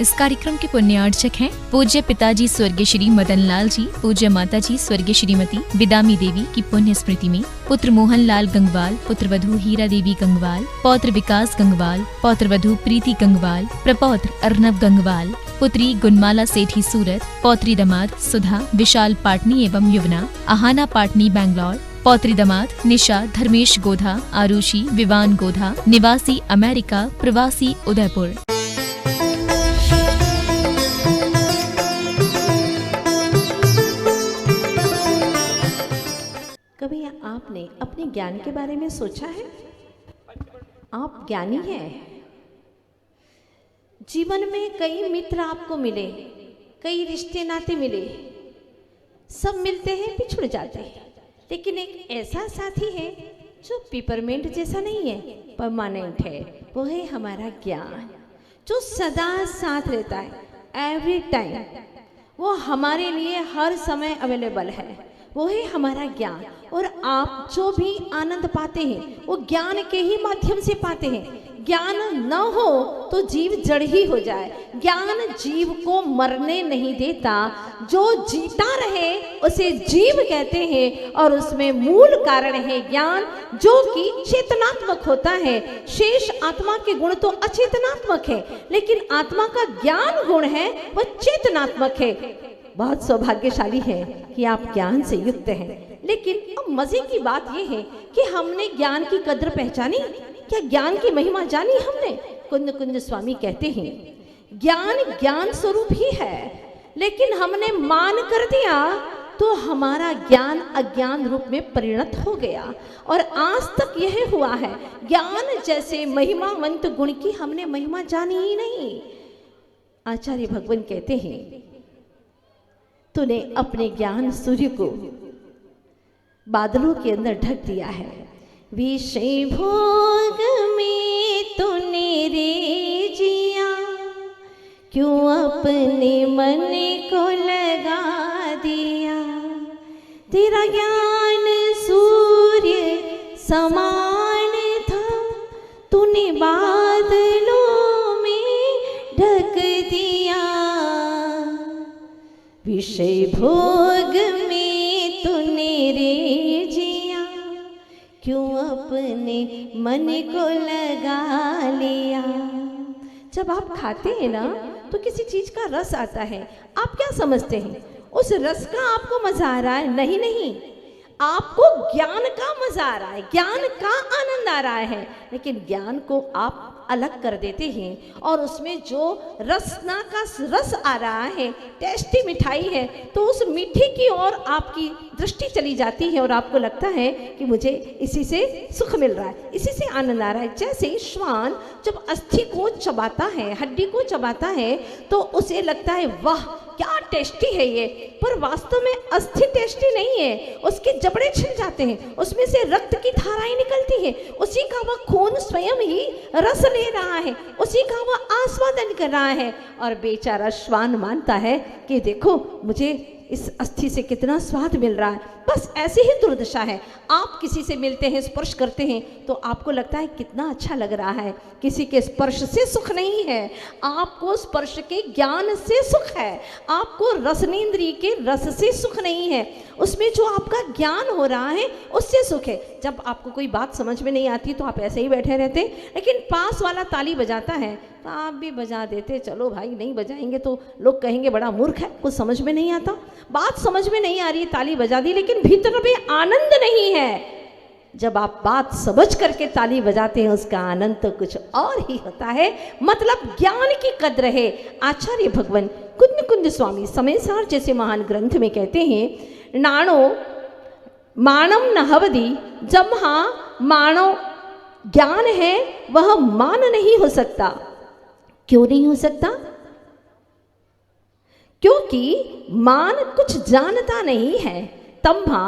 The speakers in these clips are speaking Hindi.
इस कार्यक्रम के पुण्यार्चक हैं पूज्य पिताजी स्वर्गीय श्री मदन लाल जी, पूज्य माता जी स्वर्गीय श्रीमती बिदामी देवी की पुण्य स्मृति में पुत्र मोहन लाल गंगवाल, पुत्र वधू हीरा देवी गंगवाल, पौत्र विकास गंगवाल, पौत्र वधू प्रीति गंगवाल, प्रपौत्र अर्नव गंगवाल, पुत्री गुणमाला सेठी सूरत, पौत्री दामाद सुधा विशाल पाटनी एवं युवना आहाना पाटनी बैंगलोर, पौत्री दामाद निशा धर्मेश गोधा आरुषि विवान गोधा निवासी अमेरिका प्रवासी उदयपुर। कभी आपने अपने ज्ञान के बारे में सोचा है? आप ज्ञानी हैं। जीवन में कई मित्र आपको मिले, कई रिश्ते नाते मिले, सब मिलते हैं पिछड़ जाते हैं, लेकिन एक ऐसा साथी है जो पिपरमेंट जैसा नहीं है, परमानेंट है। वो है हमारा ज्ञान, जो सदा साथ रहता है, एवरी टाइम। वो हमारे लिए हर समय अवेलेबल है। वो है हमारा ज्ञान। और आप जो भी आनंद पाते हैं वो ज्ञान के ही माध्यम से पाते हैं। ज्ञान न हो तो जीव जड़ ही हो जाए। ज्ञान जीव को मरने नहीं देता, जो जीता रहे उसे जीव कहते हैं। और उसमें मूल कारण है ज्ञान, जो कि चेतनात्मक होता है। शेष आत्मा के गुण तो अचेतनात्मक है, लेकिन आत्मा का ज्ञान गुण है वह चेतनात्मक है। बहुत सौभाग्यशाली है कि आप ज्ञान से युक्त हैं। लेकिन अब मजे की बात यह है कि हमने ज्ञान की कद्र पहचानी, क्या ज्ञान की महिमा जानी हमने? कुंद कुंज स्वामी कहते हैं ज्ञान ज्ञान स्वरूप ही है, लेकिन हमने मान कर दिया तो हमारा ज्ञान अज्ञान रूप में परिणत हो गया। और आज तक यह हुआ है, ज्ञान जैसे महिमावंत गुण की हमने महिमा जानी ही नहीं। आचार्य भगवान कहते हैं तूने अपने ज्ञान सूर्य को बादलों के अंदर ढक दिया है। विषय भोग में तूने रे जिया, क्यों अपने मन को लगा दिया। तेरा ज्ञान सूर्य समान था, तूने बादलों में ढक दिया। विषय भोग में तूने रे जिया, क्यों अपने मन को लगा लिया। जब आप खाते हैं ना तो किसी चीज का रस आता है, आप क्या समझते हैं? उस रस का आपको मजा आ रहा है? नहीं नहीं, आपको ज्ञान का मजा आ रहा है, ज्ञान का आनंद आ रहा है। लेकिन ज्ञान को आप अलग कर देते हैं और उसमें जो रसना का रस आ रहा है, टेस्टी मिठाई है, तो उस मीठे की ओर आपकी दृष्टि चली जाती है और आपको लगता है कि मुझे इसी से सुख मिल रहा है, इसी से आनंद आ रहा है। जैसे श्वान जब अस्थि को चबाता है, हड्डी को चबाता है, तो उसे लगता है वाह क्या टेस्टी है ये, पर वास्तव में अस्थि टेस्टी नहीं है, उसके जबड़े छिल जाते हैं, उसमें से रक्त की धाराएं निकलती है, उसी का वह खून स्वयं ही रस ले रहा है, उसी का वह आस्वादन कर रहा है। और बेचारा श्वान मानता है कि देखो मुझे इस अस्थि से कितना स्वाद मिल रहा है। बस ऐसी ही दुर्दशा है। आप किसी से मिलते हैं, स्पर्श करते हैं, तो आपको लगता है कितना अच्छा लग रहा है। किसी के स्पर्श से सुख नहीं है, आपको स्पर्श के ज्ञान से सुख है। आपको रसनेन्द्रिय के रस से सुख नहीं है, उसमें जो आपका ज्ञान हो रहा है उससे सुख है। जब आपको कोई बात समझ में नहीं आती तो आप ऐसे ही बैठे रहते, लेकिन पास वाला ताली बजाता है तो आप भी बजा देते। चलो भाई, नहीं बजाएंगे तो लोग कहेंगे बड़ा मूर्ख है, कुछ समझ में नहीं आता। बात समझ में नहीं आ रही, ताली बजा दी, लेकिन भीतर में आनंद नहीं है। जब आप बात समझ करके ताली बजाते हैं उसका आनंद तो कुछ और ही होता है। मतलब ज्ञान की कद्र है। आचार्य भगवान कुंद कुंज स्वामी समय सार जैसे महान ग्रंथ में कहते हैं नाणो मानम न हवदी, जम्हा मानो ज्ञान है वह मान नहीं हो सकता। क्यों नहीं हो सकता? क्योंकि मान कुछ जानता नहीं है। तम्भा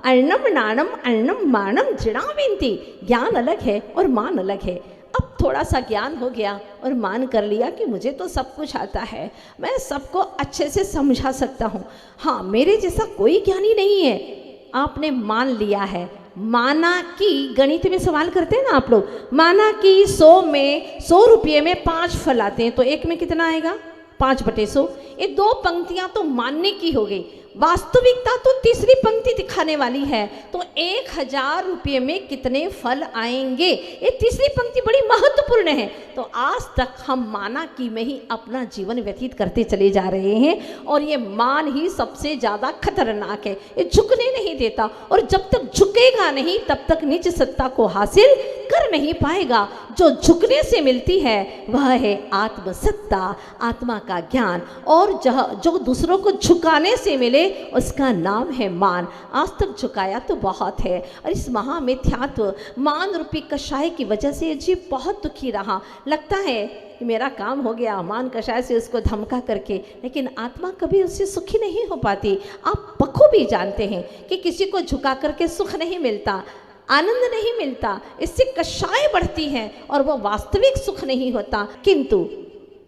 अर्णम नाणम अर्णम मानम जिणाविंती। ज्ञान अलग है और मान अलग है। अब थोड़ा सा ज्ञान हो गया और मान कर लिया कि मुझे तो सब कुछ आता है, मैं सबको अच्छे से समझा सकता हूँ, हाँ मेरे जैसा कोई ज्ञानी नहीं है। आपने मान लिया है। माना कि गणित में सवाल करते हैं ना आप लोग, माना कि 100 में 100 रुपये में 5 फल आते हैं तो एक में कितना आएगा? 5/100। ये 2 पंक्तियां तो मानने की हो गई, वास्तविकता तो तीसरी पंक्ति दिखाने वाली है। तो 1000 रुपये में कितने फल आएंगे, ये तीसरी पंक्ति बड़ी महत्वपूर्ण है। तो आज तक हम माना कि में ही अपना जीवन व्यतीत करते चले जा रहे हैं, और ये मान ही सबसे ज़्यादा खतरनाक है। ये झुकने नहीं देता, और जब तक झुकेगा नहीं तब तक निज सत्ता को हासिल कर नहीं पाएगा। जो झुकने से मिलती है वह है आत्मसत्ता, आत्मा का ज्ञान, और जो दूसरों को झुकाने से मिले उसका नाम है मान। आज तक झुकाया तो बहुत है, और इस महामिथ्यात्व मान रूपी कषाय की वजह से जीव बहुत दुखी रहा। लगता है कि मेरा काम हो गया मान कषाय से उसको धमका करके, लेकिन आत्मा कभी उससे सुखी नहीं हो पाती। आप बखूबी जानते हैं कि किसी को झुका करके सुख नहीं मिलता, आनंद नहीं मिलता, इससे कषाय बढ़ती है और वो वास्तविक सुख नहीं होता। किंतु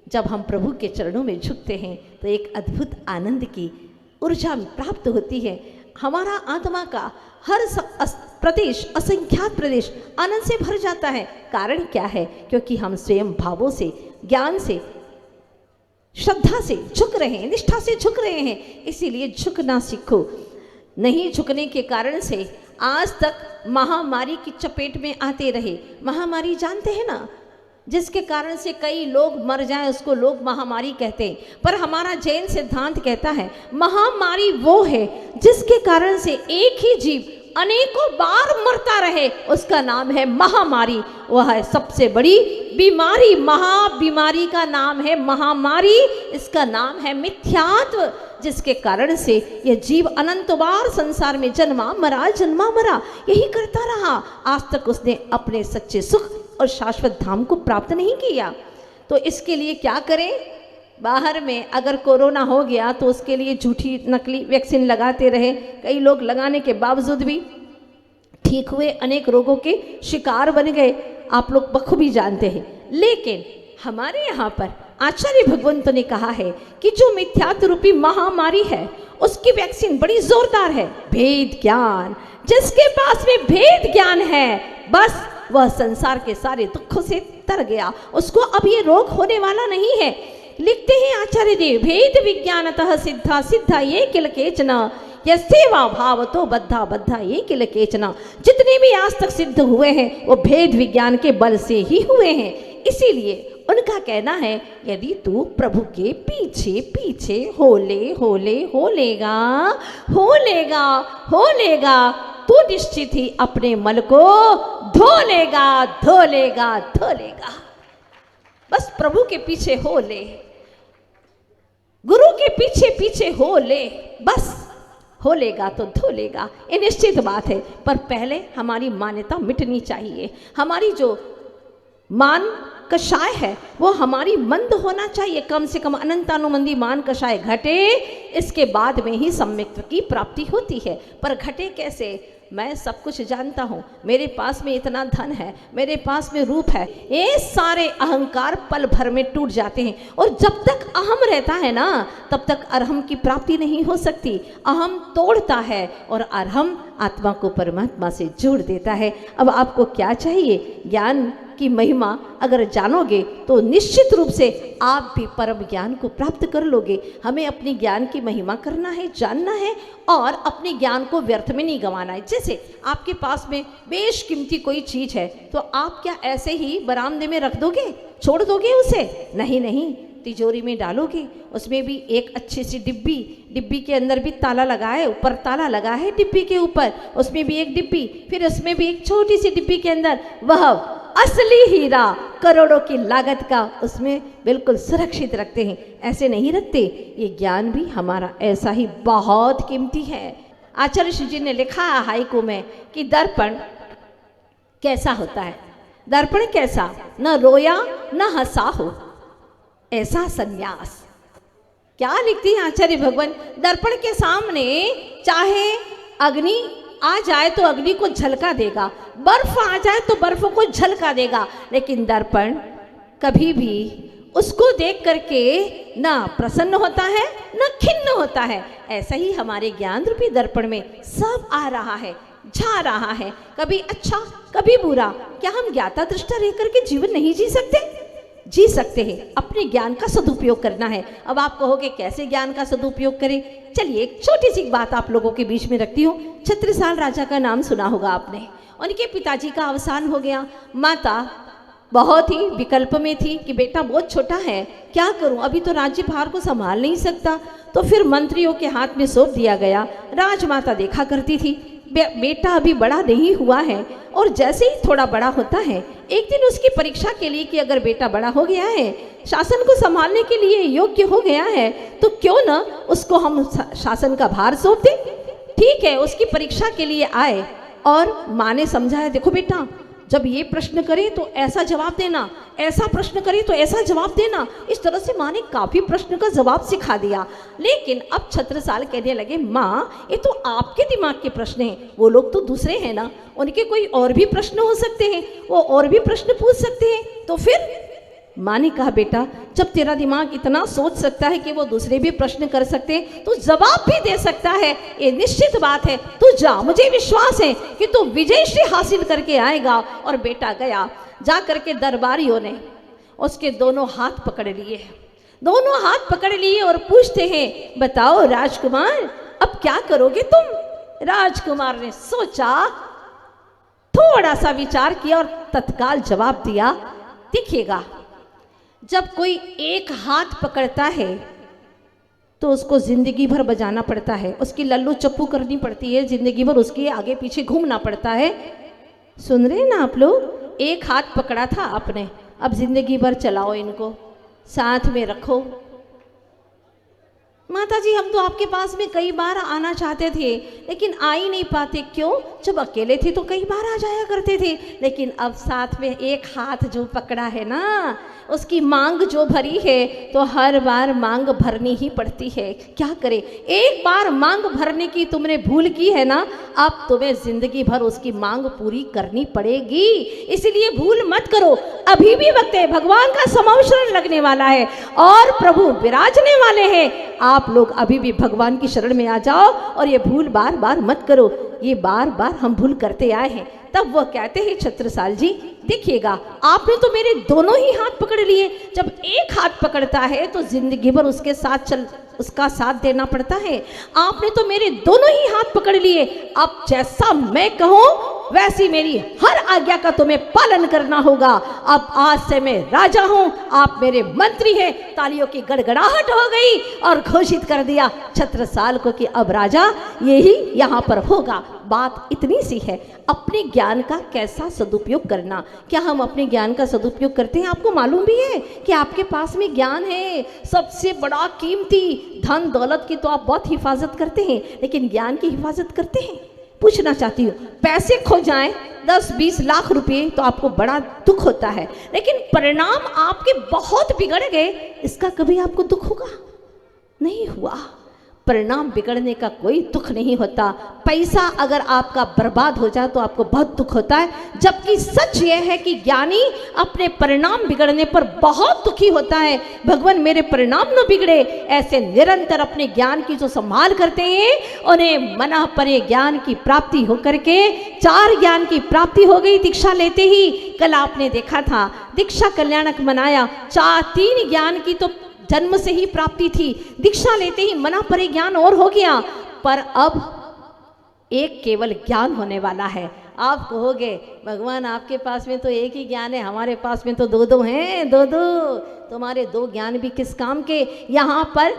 जब हम प्रभु के चरणों में झुकते हैं तो एक अद्भुत आनंद की ऊर्जा प्राप्त होती है। हमारा आत्मा का हर प्रदेश, असंख्यात प्रदेश आनंद से भर जाता है। कारण क्या है? क्योंकि हम स्वयं भावों से, ज्ञान से, श्रद्धा से झुक रहे हैं, निष्ठा से झुक रहे हैं। इसीलिए झुकना सीखो। नहीं झुकने के कारण से आज तक महामारी की चपेट में आते रहे। महामारी जानते हैं ना, जिसके कारण से कई लोग मर जाएं उसको लोग महामारी कहते हैं। पर हमारा जैन सिद्धांत कहता है महामारी वो है जिसके कारण से एक ही जीव अनेकों बार मरता रहे, उसका नाम है महामारी। वह है सबसे बड़ी बीमारी। महाबीमारी का नाम है महामारी, इसका नाम है मिथ्यात्व, जिसके कारण से यह जीव अनंत बार संसार में जन्मा मरा यही करता रहा। आज तक उसने अपने सच्चे सुख और शाश्वत धाम को प्राप्त नहीं किया। तो इसके लिए क्या करें? बाहर में अगर कोरोना हो गया तो उसके लिए झूठी नकली वैक्सीन लगाते रहे। कई लोग लगाने के बावजूद भी ठीक हुए, अनेक रोगों के शिकार बन गए, आप लोग बखूबी जानते हैं। लेकिन हमारे यहाँ पर आचार्य भगवंत ने कहा है कि जो मिथ्यात्व रूपी महामारी है उसकी वैक्सीन बड़ी जोरदार है, भेद ज्ञान। जिसके पास में भेद ज्ञान है बस वह संसार के सारे दुखों से तर गया, उसको अब ये रोग होने वाला नहीं है। लिखते हैं आचार्य देव, भेद विज्ञानतः सिद्धा सिद्धा ये किल केचना, यह सेवा भाव तो बद्धा बद्धा ये किल केचना। जितने भी आज तक सिद्ध हुए हैं वो भेद विज्ञान के बल से ही हुए हैं। इसीलिए उनका कहना है यदि तू प्रभु के पीछे पीछे हो लेगा तू निश्चित ही अपने मन को धो लेगा। बस प्रभु के पीछे हो ले, गुरु के पीछे पीछे हो ले, बस हो लेगा तो धो लेगा। ये निश्चित बात है। पर पहले हमारी मान्यता मिटनी चाहिए। हमारी जो मान कषाय है वो हमारी मंद होना चाहिए। कम से कम अनंतानुमंदी मान कषाय घटे, इसके बाद में ही सम्यक्त्व की प्राप्ति होती है। पर घटे कैसे? मैं सब कुछ जानता हूँ, मेरे पास में इतना धन है, मेरे पास में रूप है, ये सारे अहंकार पल भर में टूट जाते हैं। और जब तक अहम रहता है ना तब तक अरहम की प्राप्ति नहीं हो सकती। अहम तोड़ता है और अरहम आत्मा को परमात्मा से जोड़ देता है। अब आपको क्या चाहिए? ज्ञान की महिमा अगर जानोगे तो निश्चित रूप से आप भी परम ज्ञान को प्राप्त कर लोगे। हमें अपनी ज्ञान की महिमा करना है, जानना है और अपने ज्ञान को व्यर्थ में नहीं गंवाना है। जैसे आपके पास में बेशकीमती कोई चीज़ है तो आप क्या ऐसे ही बरामदे में रख दोगे, छोड़ दोगे उसे? नहीं, तिजोरी में डालोगे। उसमें भी एक अच्छी सी डिब्बी के अंदर भी ताला लगा है, ऊपर ताला लगा है डिब्बी के ऊपर, उसमें भी एक डिब्बी, फिर उसमें भी एक छोटी सी डिब्बी के अंदर वह असली हीरा करोड़ों की लागत का उसमें बिल्कुल सुरक्षित रखते हैं। ऐसे नहीं रखते। ये ज्ञान भी हमारा ऐसा ही बहुत कीमती है। आचार्य श्री जी ने लिखा है हाइकू में कि दर्पण कैसा होता है? दर्पण कैसा? न रोया न हंसा हो ऐसा सन्यास। क्या लिखती है आचार्य भगवान? दर्पण के सामने चाहे अग्नि आ जाए तो अग्नि को झलका देगा, बर्फ आ जाए तो बर्फ को झलका देगा, लेकिन दर्पण कभी भी उसको देख करके ना प्रसन्न होता है ना खिन्न होता है। ऐसा ही हमारे ज्ञान रूपी दर्पण में सब आ रहा है, झा रहा है, कभी अच्छा कभी बुरा। क्या हम ज्ञाता दृष्टा रह करके जीवन नहीं जी सकते? जी सकते हैं, अपने ज्ञान का सदुपयोग करना है। अब आप कहोगे कैसे ज्ञान का सदुपयोग करें? चलिए एक छोटी सी बात आप लोगों के बीच में रखती हूँ। छत्रसाल राजा का नाम सुना होगा आपने। उनके पिताजी का अवसान हो गया। माता बहुत ही विकल्प में थी कि बेटा बहुत छोटा है, क्या करूं, अभी तो राज्यभार को संभाल नहीं सकता। तो फिर मंत्रियों के हाथ में सौंप दिया गया। राजमाता देखा करती थी बेटा अभी बड़ा नहीं हुआ है, और जैसे ही थोड़ा बड़ा होता है, एक दिन उसकी परीक्षा के लिए कि अगर बेटा बड़ा हो गया है, शासन को संभालने के लिए योग्य हो गया है, तो क्यों ना उसको हम शासन का भार सौंप दें। ठीक है, उसकी परीक्षा के लिए आए और माँ ने समझाया, देखो बेटा जब ये प्रश्न करे तो ऐसा जवाब देना, ऐसा प्रश्न करे तो ऐसा जवाब देना। इस तरह से माँ ने काफी प्रश्न का जवाब सिखा दिया। लेकिन अब छत्रसाल कहने लगे, माँ ये तो आपके दिमाग के प्रश्न हैं, वो लोग तो दूसरे हैं ना, उनके कोई और भी प्रश्न हो सकते हैं, वो और भी प्रश्न पूछ सकते हैं। तो फिर माँ ने कहा, बेटा जब तेरा दिमाग इतना सोच सकता है कि वो दूसरे भी प्रश्न कर सकते हैं, तो जवाब भी दे सकता है, ये निश्चित बात है। तू जा, मुझे विश्वास है कि तू विजयश्री हासिल करके आएगा। और बेटा गया, जा करके दरबारियों ने उसके दोनों हाथ पकड़ लिए, दोनों हाथ पकड़ लिए और पूछते हैं, बताओ राजकुमार अब क्या करोगे तुम। राजकुमार ने सोचा, थोड़ा सा विचार किया और तत्काल जवाब दिया, देखिएगा जब कोई एक हाथ पकड़ता है तो उसको जिंदगी भर बजाना पड़ता है, उसकी लल्लू चप्पू करनी पड़ती है, जिंदगी भर उसके आगे पीछे घूमना पड़ता है। सुन रहे ना आप लोग, एक हाथ पकड़ा था आपने, अब जिंदगी भर चलाओ, इनको साथ में रखो। माता जी हम तो आपके पास में कई बार आना चाहते थे लेकिन आ ही नहीं पाते, क्यों? जब अकेले थे तो कई बार आ जाया करते थे, लेकिन अब साथ में एक हाथ जो पकड़ा है ना, उसकी मांग जो भरी है तो हर बार मांग भरनी ही पड़ती है। क्या करे, एक बार मांग भरने की तुमने भूल की है ना, अब तुम्हें जिंदगी भर उसकी मांग पूरी करनी पड़ेगी, इसलिए भूल मत करो। अभी भी वक्त है, भगवान का समावसरण लगने वाला है और प्रभु विराजने वाले हैं। आप लोग अभी भी भगवान की शरण में आ जाओ और ये भूल बार बार मत करो। ये बार बार हम भूल करते आए हैं। तब वह कहते हैं, छत्रसाल जी देखिएगा आपने तो मेरे दोनों ही हाथ पकड़ लिए, जब एक हाथ पकड़ता है तो जिंदगी भर उसका साथ देना पड़ता है। आपने तो मेरे दोनों ही हाथ पकड़ लिए, अब जैसा मैं कहूं वैसी मेरी हर आज्ञा का तुम्हें पालन करना होगा। अब आज से मैं राजा हूं, आप मेरे मंत्री हैं। तालियों की गड़गड़ाहट हो गई और घोषित कर दिया छत्रसाल को कि अब राजा यही यहाँ पर होगा। बात इतनी सी है, अपने ज्ञान का कैसा सदुपयोग करना। क्या हम अपने ज्ञान का सदुपयोग करते हैं? आपको मालूम भी है कि आपके पास में ज्ञान है, सबसे बड़ा कीमती। धन दौलत की तो आप बहुत हिफाजत करते हैं, लेकिन ज्ञान की हिफाजत करते हैं? पूछना चाहती हूँ, पैसे खो जाएं 10-20 लाख रुपए तो आपको बड़ा दुख होता है, लेकिन परिणाम आपके बहुत बिगड़ गए, इसका कभी आपको दुख होगा? नहीं हुआ। परिणाम बिगड़ने का कोई दुख नहीं होता। पैसा अगर आपका बर्बाद हो जाए तो आपको बहुत दुख होता है, जबकि सच यह है कि ज्ञानी अपने परिणाम बिगड़ने पर बहुत दुखी होता है। भगवान मेरे परिणाम न बिगड़े, ऐसे निरंतर अपने ज्ञान की जो संभाल करते हैं उन्हें मना परे ज्ञान की प्राप्ति होकर के 4 ज्ञान की प्राप्ति हो गई दीक्षा लेते ही। कल आपने देखा था दीक्षा कल्याणक मनाया, 3 ज्ञान की तो जन्म से ही प्राप्ति थी, दीक्षा लेते ही मना परे ज्ञान और हो गया, पर अब एक केवल ज्ञान होने वाला है। आप कहोगे भगवान आपके पास में तो एक ही ज्ञान है, हमारे पास में तो 2-2 हैं, 2-2। तुम्हारे 2 ज्ञान भी किस काम के? यहाँ पर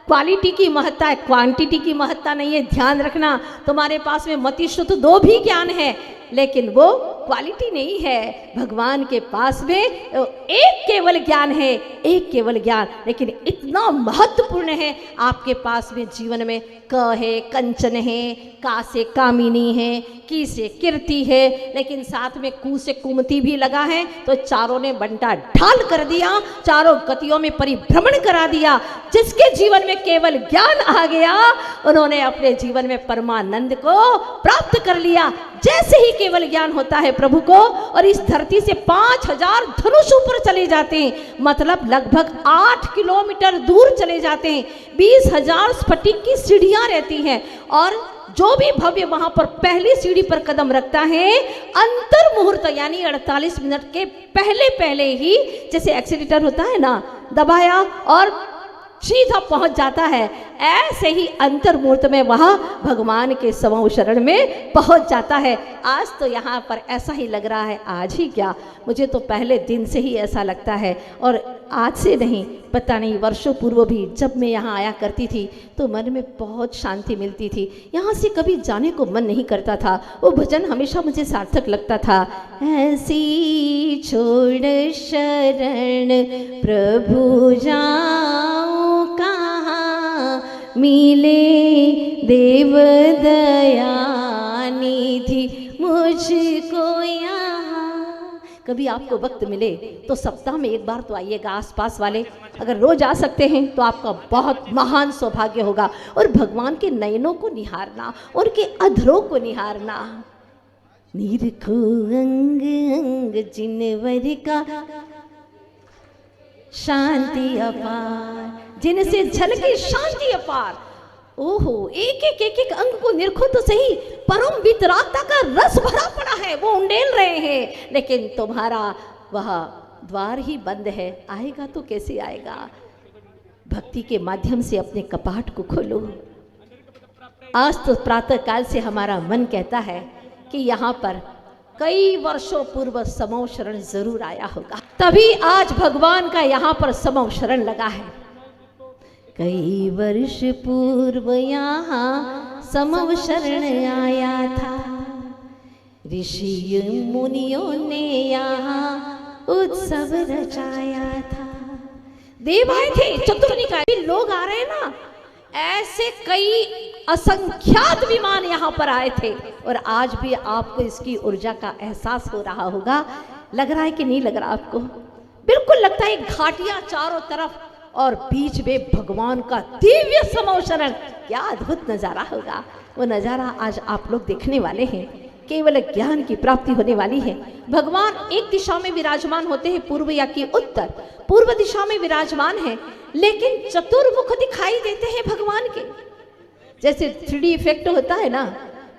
क्वालिटी की महत्ता है, क्वांटिटी की महत्ता नहीं है। ध्यान रखना, तुम्हारे पास में मतिष्ठ तो 2 भी ज्ञान है, लेकिन वो क्वालिटी नहीं है। भगवान के पास में एक केवल ज्ञान है, एक केवल ज्ञान, लेकिन इतना महत्वपूर्ण है। आपके पास में जीवन में क है, कंचन है, का से कामिनी है, की से कीर्ति है, लेकिन साथ में कु से कुमति भी लगा है, तो चारों ने बंटा ढाल कर दिया, चारों गतियों में परिभ्रमण करा दिया। जिसके जीवन में केवल ज्ञान आ गया, उन्होंने अपने जीवन में परमानंद को प्राप्त कर लिया। जैसे ही केवल ज्ञान होता है प्रभु को, और इस धरती से 5000 धनुष ऊपर चले जाते हैं, मतलब लगभग 8 किलोमीटर दूर चले जाते हैं। 20,000 स्फटिक की सीढ़ियां रहती हैं और जो भी भव्य वहां पर पहली सीढ़ी पर कदम रखता है, अंतर मुहूर्त यानी 48 मिनट के पहले पहले ही, जैसे एक्सीलेटर होता है ना, दबाया और सीधा पहुंच जाता है, ऐसे ही अंतर मुहूर्त में वह भगवान के समूह शरण में पहुंच जाता है। आज तो यहाँ पर ऐसा ही लग रहा है, आज ही क्या, मुझे तो पहले दिन से ही ऐसा लगता है, और आज से नहीं, पता नहीं वर्षों पूर्व भी जब मैं यहाँ आया करती थी तो मन में बहुत शांति मिलती थी। यहाँ से कभी जाने को मन नहीं करता था, वो भजन हमेशा मुझे सार्थक लगता था। ऐसी छोड़ शरण प्रभु जाऊं कहाँ, मिले देव दया निधि मुझको यहाँ। कभी आपको वक्त मिले तो सप्ताह में एक बार तो आइएगा, आसपास वाले अगर रोज आ सकते हैं तो आपका बहुत महान सौभाग्य होगा। और भगवान के नयनों को निहारना, उनके अधरों को निहारना। निरखो अंग अंग जिनवर का शांति अपार, जिनसे झलके शांति अपार। ओहो, एक एक एक एक अंग को निरखो तो सही, परम वितरागता का रस भरा पड़ा है, वो उंडेल रहे हैं, लेकिन तुम्हारा वह द्वार ही बंद है। आएगा तो कैसे आएगा? भक्ति के माध्यम से अपने कपाट को खोलो। आज तो प्रातः काल से हमारा मन कहता है कि यहाँ पर कई वर्षों पूर्व समूह शरण जरूर आया होगा, तभी आज भगवान का यहाँ पर समूह शरण लगा है। कई वर्ष पूर्व यहाँ समूह शरण आया था, ऋषि मुनियों ने यहाँ उत्सव रचाया था। देव आए थे, चतुर्निकाय लोग आ रहे हैं ना, ऐसे कई असंख्यात विमान यहाँ पर आए थे। और आज भी आपको इसकी ऊर्जा का एहसास हो रहा होगा। लग रहा है कि नहीं लग रहा आपको? बिल्कुल लगता है, घाटियां चारों तरफ और बीच में भगवान का दिव्य समूह शरण। क्या अद्भुत नजारा होगा। वो नजारा आज आप लोग देखने वाले हैं। केवल ज्ञान की प्राप्ति होने वाली है। भगवान एक दिशा में विराजमान होते हैं, पूर्व या कि उत्तर। पूर्व दिशा में विराजमान है, लेकिन चतुर्मुख दिखाई देते हैं भगवान के। जैसे 3D इफेक्ट होता है ना,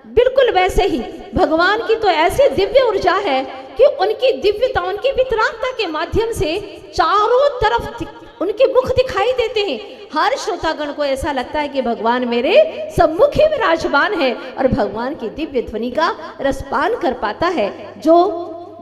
बिल्कुल वैसे ही भगवान की तो ऐसी दिव्य ऊर्जा है कि उनकी दिव्यता, उनकी वितरागता के माध्यम से चारों तरफ उनके मुख दिखाई देते हैं। हर श्रोतागण को ऐसा लगता है कि भगवान मेरे सम्मुख ही विराजमान है, और भगवान की दिव्य ध्वनि का रसपान कर पाता है। जो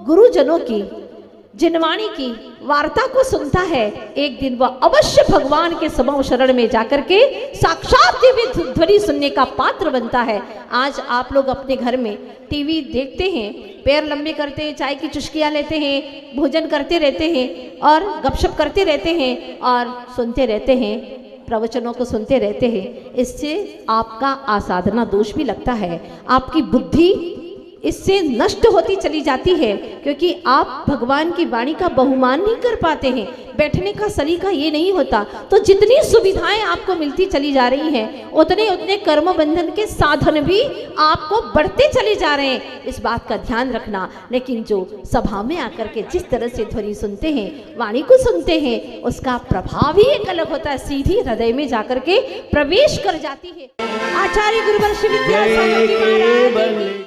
गुरुजनों की जिनवाणी की वार्ता को सुनता है, एक दिन वह अवश्य भगवान के समूह शरण में जाकर के साक्षात दिव्य ध्वनि सुनने का पात्र बनता है। आज आप लोग अपने घर में टीवी देखते हैं, पैर लंबे करते हैं, चाय की चुस्कियां लेते हैं, भोजन करते रहते हैं और गपशप करते रहते हैं और सुनते रहते हैं, प्रवचनों को सुनते रहते हैं। इससे आपका आसाधना दोष भी लगता है, आपकी बुद्धि इससे नष्ट होती चली जाती है, क्योंकि आप भगवान की वाणी का बहुमान नहीं कर पाते हैं। बैठने का सलीका ये नहीं होता, तो जितनी सुविधाएं आपको मिलती चली जा रही हैं, उतने उतने कर्म बंधन के साधन भी आपको बढ़ते चले जा रहे हैं। इस बात का ध्यान रखना। लेकिन जो सभा में आकर के जिस तरह से ध्वनि सुनते हैं, वाणी को सुनते हैं, उसका प्रभाव ही एक अलग होता है, सीधी हृदय में जाकर के प्रवेश कर जाती है। आचार्य गुरुवंश विद्यासागर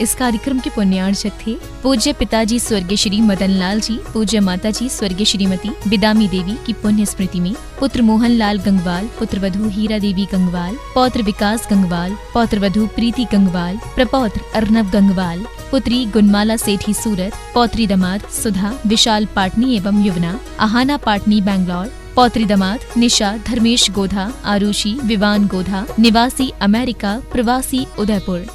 इस कार्यक्रम के पुण्यार्चक थे पूज्य पिताजी स्वर्गीय श्री मदन लाल जी, पूज्य माताजी स्वर्गीय श्रीमती बिदामी देवी की पुण्य स्मृति में पुत्र मोहन लाल गंगवाल, पुत्र वधू हीरा देवी गंगवाल, पौत्र विकास गंगवाल, पौत्र वधू प्रीति गंगवाल, प्रपौत्र अर्नव गंगवाल, पुत्री गुणमाला सेठी सूरत, पौत्री दामाद सुधा विशाल पाटनी एवं युवना आहाना पाटनी बैंगलोर, पौत्री दामाद निशा धर्मेश गोधा आरुषि विवान गोधा निवासी अमेरिका प्रवासी उदयपुर।